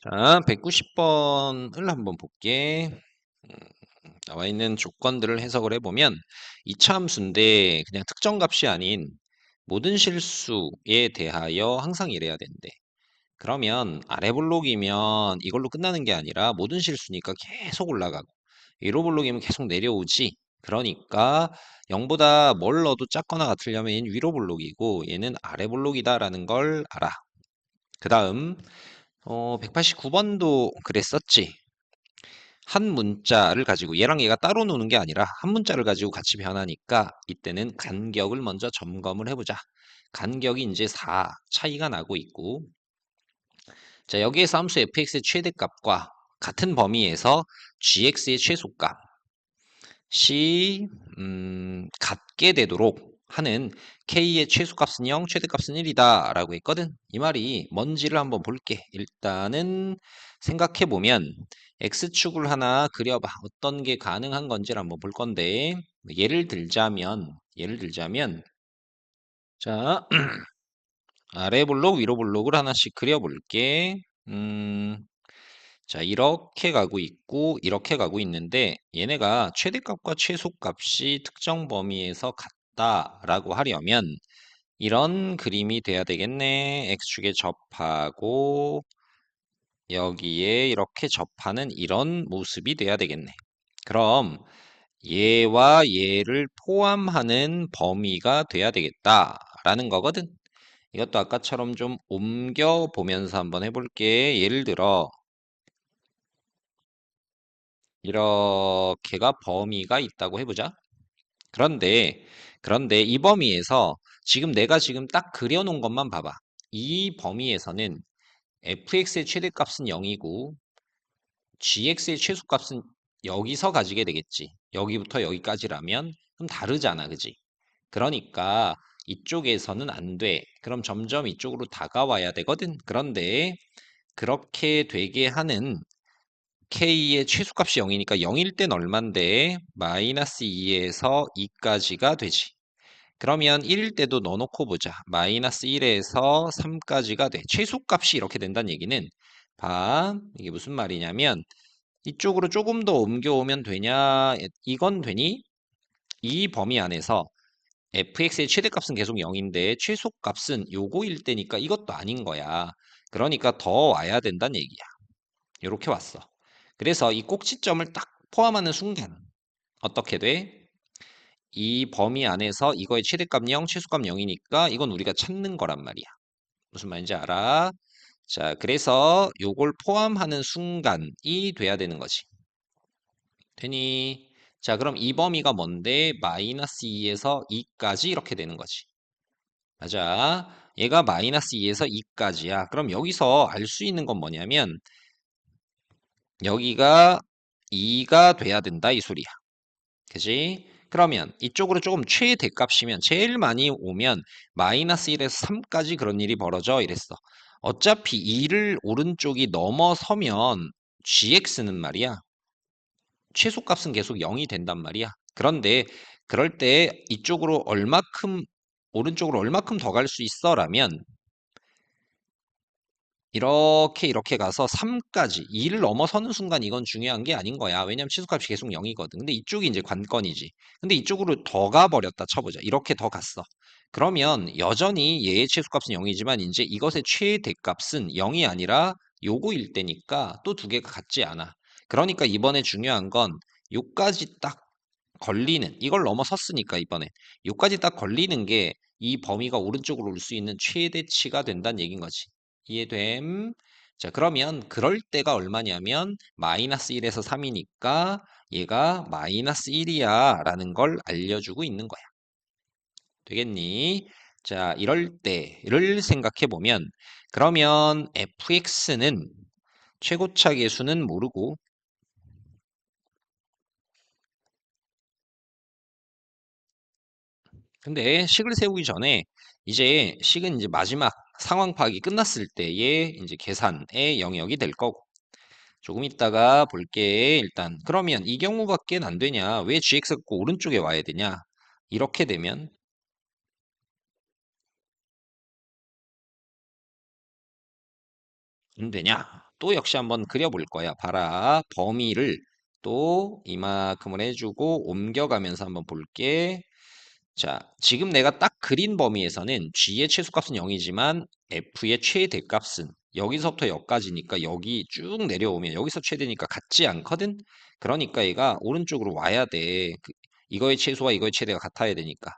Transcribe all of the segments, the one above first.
자, 190번을 한번 볼게. 나와 있는 조건들을 해석을 해보면 이차 함수인데 그냥 특정 값이 아닌 모든 실수에 대하여 항상 이래야 된대. 그러면 아래 블록이면 이걸로 끝나는 게 아니라 모든 실수니까 계속 올라가고 위로 블록이면 계속 내려오지. 그러니까 0보다 뭘 넣어도 작거나 같으려면 얘는 위로 블록이고 얘는 아래 블록이다라는 걸 알아. 그 다음 189번도 그랬었지. 한 문자를 가지고 얘랑 얘가 따로 노는 게 아니라 한 문자를 가지고 같이 변하니까 이때는 간격을 먼저 점검을 해보자. 간격이 이제 4 차이가 나고 있고, 자, 여기에서 함수 fx의 최대값과 같은 범위에서 gx의 최소값이 같게 되도록 하는 k의 최소값은 0, 최대값은 1이다 라고 했거든. 이 말이 뭔지를 한번 볼게. 일단은 생각해보면 x축을 하나 그려봐. 어떤 게 가능한 건지를 한번 볼 건데, 예를 들자면 자, 아래 블록 위로 블록을 하나씩 그려볼게. 자, 이렇게 가고 있고 이렇게 가고 있는데 얘네가 최대값과 최소값이 특정 범위에서 같다라고 하려면 이런 그림이 돼야 되겠네. x축에 접하고 여기에 이렇게 접하는 이런 모습이 돼야 되겠네. 그럼 얘와 얘를 포함하는 범위가 돼야 되겠다라는 거거든. 이것도 아까처럼 좀 옮겨 보면서 한번 해볼게. 예를 들어 이렇게가 범위가 있다고 해보자. 그런데 이 범위에서 지금 내가 지금 딱 그려놓은 것만 봐봐. 이 범위에서는 fx의 최대값은 0이고 gx의 최소값은 여기서 가지게 되겠지. 여기부터 여기까지라면 그럼 다르잖아, 그지? 그러니까 이쪽에서는 안 돼. 그럼 점점 이쪽으로 다가와야 되거든. 그런데 그렇게 되게 하는 k의 최소값이 0이니까 0일 땐 얼만데 마이너스 2에서 2까지가 되지. 그러면 1일 때도 넣어놓고 보자. 마이너스 1에서 3까지가 돼. 최소값이 이렇게 된다는 얘기는 봐. 이게 무슨 말이냐면 이쪽으로 조금 더 옮겨오면 되냐? 이건 되니? 이 범위 안에서 fx의 최대값은 계속 0인데 최소값은 요거일 때니까 이것도 아닌 거야. 그러니까 더 와야 된다는 얘기야. 이렇게 왔어. 그래서 이 꼭지점을 딱 포함하는 순간 어떻게 돼? 이 범위 안에서 이거의 최대값 0, 최소값 0이니까 이건 우리가 찾는 거란 말이야. 무슨 말인지 알아? 자, 그래서 요걸 포함하는 순간이 돼야 되는 거지. 되니? 자, 그럼 이 범위가 뭔데? 마이너스 2에서 2까지 이렇게 되는 거지. 맞아. 얘가 마이너스 2에서 2까지야. 그럼 여기서 알 수 있는 건 뭐냐면 여기가 2가 돼야 된다 이 소리야. 그지? 그러면 이쪽으로 조금 최대값이면 제일 많이 오면 마이너스 1에서 3까지 그런 일이 벌어져 이랬어. 어차피 2를 오른쪽이 넘어서면 gx는 말이야. 최소값은 계속 0이 된단 말이야. 그런데 그럴 때 이쪽으로 얼마큼 오른쪽으로 얼마큼 더 갈 수 있어? 라면 이렇게 가서 3까지 2를 넘어서는 순간 이건 중요한 게 아닌 거야. 왜냐면 치수값이 계속 0이거든. 근데 이쪽이 이제 관건이지. 근데 이쪽으로 더 가버렸다 쳐보자. 이렇게 더 갔어. 그러면 여전히 얘의 치수값은 0이지만 이제 이것의 최대값은 0이 아니라 요거일 때니까 또 두 개가 같지 않아. 그러니까 이번에 중요한 건 요까지 딱 걸리는 이걸 넘어섰으니까 이번에 요까지 딱 걸리는 게 이 범위가 오른쪽으로 올 수 있는 최대치가 된다는 얘긴 거지. 이해됨? 자, 그러면 그럴 때가 얼마냐면 마이너스 1에서 3이니까 얘가 마이너스 1이야 라는 걸 알려주고 있는 거야. 되겠니? 자, 이럴 때를 생각해 보면 그러면 fx는 최고차 계수는 모르고 근데 식을 세우기 전에 이제 식은 이제 마지막 상황 파악이 끝났을 때의 이제 계산의 영역이 될 거고 조금 있다가 볼게 일단 그러면 이 경우밖에 안 되냐 왜 gx가 꼭 오른쪽에 와야 되냐 이렇게 되면 안 되냐 또 역시 한번 그려볼 거야. 봐라. 범위를 또 이만큼을 해주고 옮겨가면서 한번 볼게. 자, 지금 내가 딱 그린 범위에서는 G의 최소값은 0이지만 F의 최대값은 여기서부터 여기까지니까 여기 쭉 내려오면 여기서 최대니까 같지 않거든? 그러니까 얘가 오른쪽으로 와야 돼. 이거의 최소와 이거의 최대가 같아야 되니까.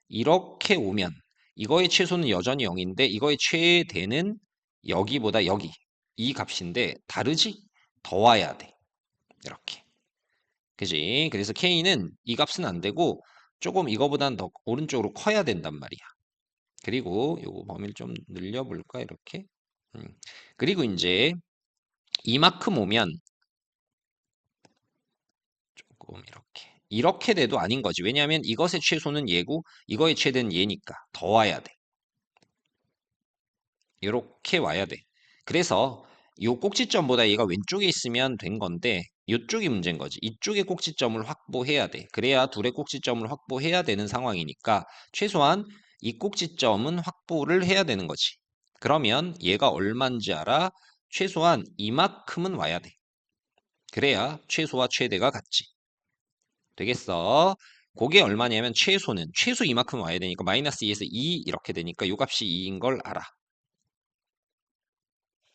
이렇게 오면 이거의 최소는 여전히 0인데 이거의 최대는 여기보다 여기 이 값인데 다르지? 더 와야 돼. 이렇게. 그지? 그래서 K는 이 값은 안 되고 조금 이거보단 더 오른쪽으로 커야 된단 말이야. 그리고 요거 범위를 좀 늘려볼까? 이렇게. 음. 그리고 이제 이만큼 오면 조금 이렇게 돼도 아닌 거지. 왜냐하면 이것의 최소는 얘고 이거의 최대는 얘니까 더 와야 돼. 이렇게 와야 돼. 그래서 요 꼭지점보다 얘가 왼쪽에 있으면 된 건데 이쪽이 문제인 거지. 이쪽의 꼭지점을 확보해야 돼. 그래야 둘의 꼭지점을 확보해야 되는 상황이니까 최소한 이 꼭지점은 확보를 해야 되는 거지. 그러면 얘가 얼마인지 알아? 최소한 이만큼은 와야 돼. 그래야 최소와 최대가 같지. 되겠어? 그게 얼마냐면 최소는 최소 이만큼 와야 되니까 마이너스 2에서 2 이렇게 되니까 요 값이 2인 걸 알아.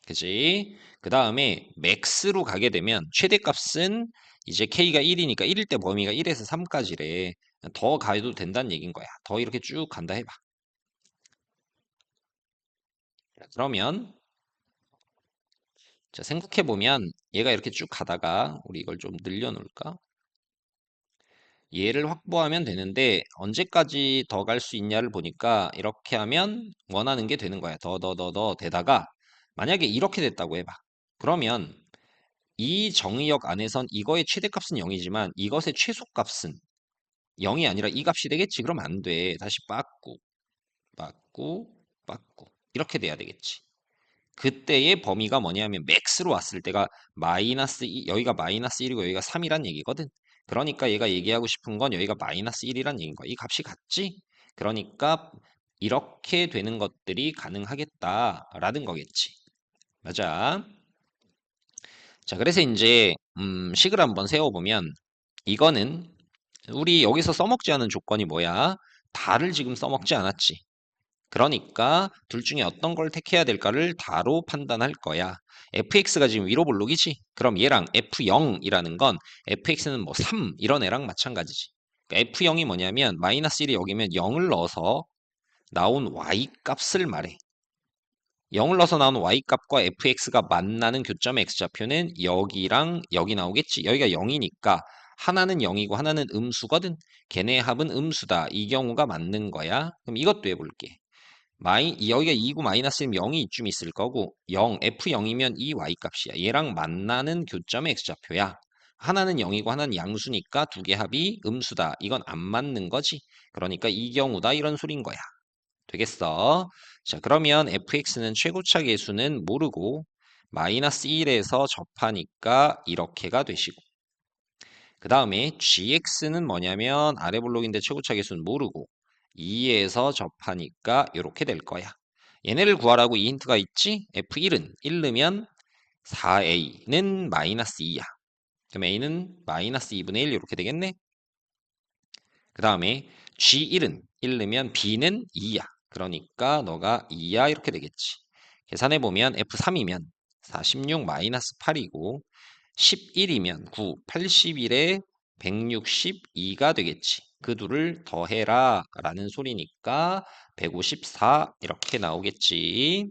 그지? 그 다음에 맥스로 가게 되면 최대값은 이제 k가 1이니까 1일 때 범위가 1에서 3까지래. 더 가도 된다는 얘기인 거야. 더 이렇게 쭉 간다 해봐. 그러면 자, 생각해 보면 얘가 이렇게 쭉 가다가 우리 이걸 좀 늘려 놓을까? 얘를 확보하면 되는데 언제까지 더 갈 수 있냐를 보니까 이렇게 하면 원하는 게 되는 거야. 더 되다가 만약에 이렇게 됐다고 해봐. 그러면 이 정의역 안에선 이거의 최대값은 0이지만 이것의 최소값은 0이 아니라 이 값이 되겠지. 그러면 안 돼. 다시 빠꾸 이렇게 돼야 되겠지. 그때의 범위가 뭐냐면 맥스로 왔을 때가 마이너스 2, 여기가 마이너스 1이고 여기가 3이란 얘기거든. 그러니까 얘가 얘기하고 싶은 건 여기가 마이너스 1이란 얘기인 거야. 이 값이 같지? 그러니까 이렇게 되는 것들이 가능하겠다라는 거겠지. 맞아. 자, 그래서 이제 식을 한번 세워보면 이거는 우리 여기서 써먹지 않은 조건이 뭐야? 다를 지금 써먹지 않았지. 그러니까 둘 중에 어떤 걸 택해야 될까를 다로 판단할 거야. fx가 지금 위로 볼록이지? 그럼 얘랑 f0이라는 건 fx는 뭐 3 이런 애랑 마찬가지지. 그러니까 f0이 뭐냐면 마이너스 1이 여기면 0을 넣어서 나온 y 값을 말해. 0을 넣어서 나오는 y값과 fx가 만나는 교점의 x좌표는 여기랑 여기 나오겠지. 여기가 0이니까 하나는 0이고 하나는 음수거든. 걔네 합은 음수다. 이 경우가 맞는 거야. 그럼 이것도 해볼게. 여기가 2고 마이너스면 0이 이쯤 있을 거고 0, f0이면 이 y값이야. 얘랑 만나는 교점의 x좌표야. 하나는 0이고 하나는 양수니까 두 개 합이 음수다. 이건 안 맞는 거지. 그러니까 이 경우다 이런 소린 거야. 되겠어? 자, 그러면 fx는 최고차 계수는 모르고 마이너스 1에서 접하니까 이렇게가 되시고 그 다음에 gx는 뭐냐면 아래 블록인데 최고차 계수는 모르고 2에서 접하니까 이렇게 될 거야. 얘네를 구하라고 이 힌트가 있지? f1은 1 넣으면 4a는 마이너스 2야. 그럼 a는 마이너스 2분의 1 이렇게 되겠네? 그 다음에 G1은 1 넣으면 B는 2야. 그러니까 너가 2야 이렇게 되겠지. 계산해보면 F3이면 46 마이너스 8이고 11이면 9, 81에 162가 되겠지. 그 둘을 더해라 라는 소리니까 154 이렇게 나오겠지.